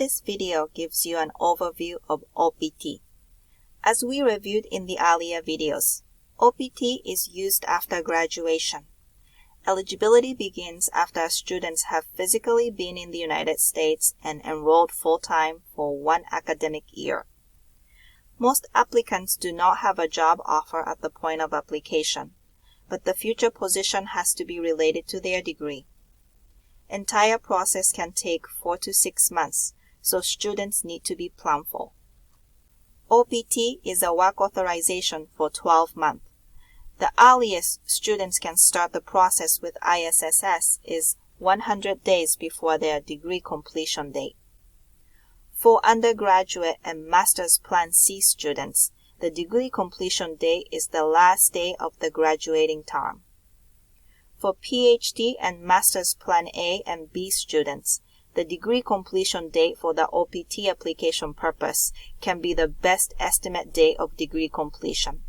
This video gives you an overview of OPT. As we reviewed in the earlier videos, OPT is used after graduation. Eligibility begins after students have physically been in the United States and enrolled full-time for 1 academic year. Most applicants do not have a job offer at the point of application, but the future position has to be related to their degree. Entire process can take 4 to 6 months, so students need to be planful. OPT is a work authorization for 12 months. The earliest students can start the process with ISSS is 100 days before their degree completion date. For undergraduate and Master's Plan C students, the degree completion date is the last day of the graduating term. For PhD and Master's Plan A and B students, the degree completion date for the OPT application purpose can be the best estimate date of degree completion.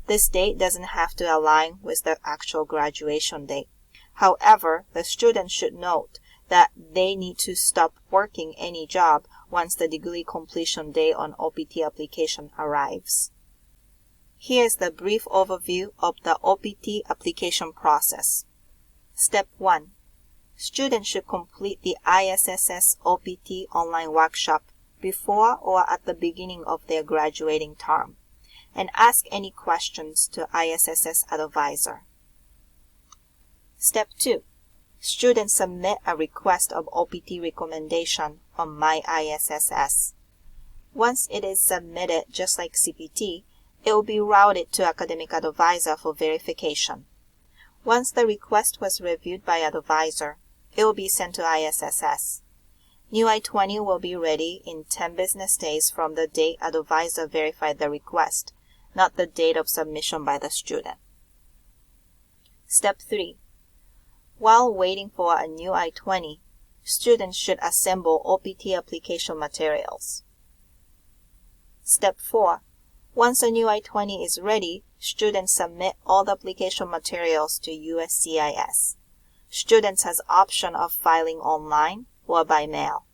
This date doesn't have to align with the actual graduation date. However, the student should note that they need to stop working any job once the degree completion date on OPT application arrives. Here's the brief overview of the OPT application process. Step 1. Students should complete the ISSS OPT online workshop before or at the beginning of their graduating term, and ask any questions to ISSS advisor. Step 2. Students submit a request of OPT recommendation on My ISSS. Once it is submitted, just like CPT, it will be routed to academic advisor for verification. Once the request was reviewed by advisor, it will be sent to ISSS. New I-20 will be ready in 10 business days from the date advisor verified the request, not the date of submission by the student. Step 3. While waiting for a new I-20, students should assemble OPT application materials. Step 4. Once a new I-20 is ready, students submit all the application materials to USCIS. Students has option of filing online or by mail.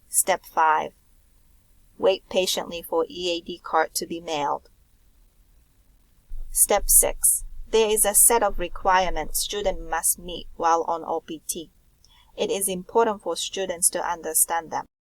Step 5. Wait patiently for EAD card to be mailed. Step 6. There is a set of requirements students must meet while on OPT. It is important for students to understand them.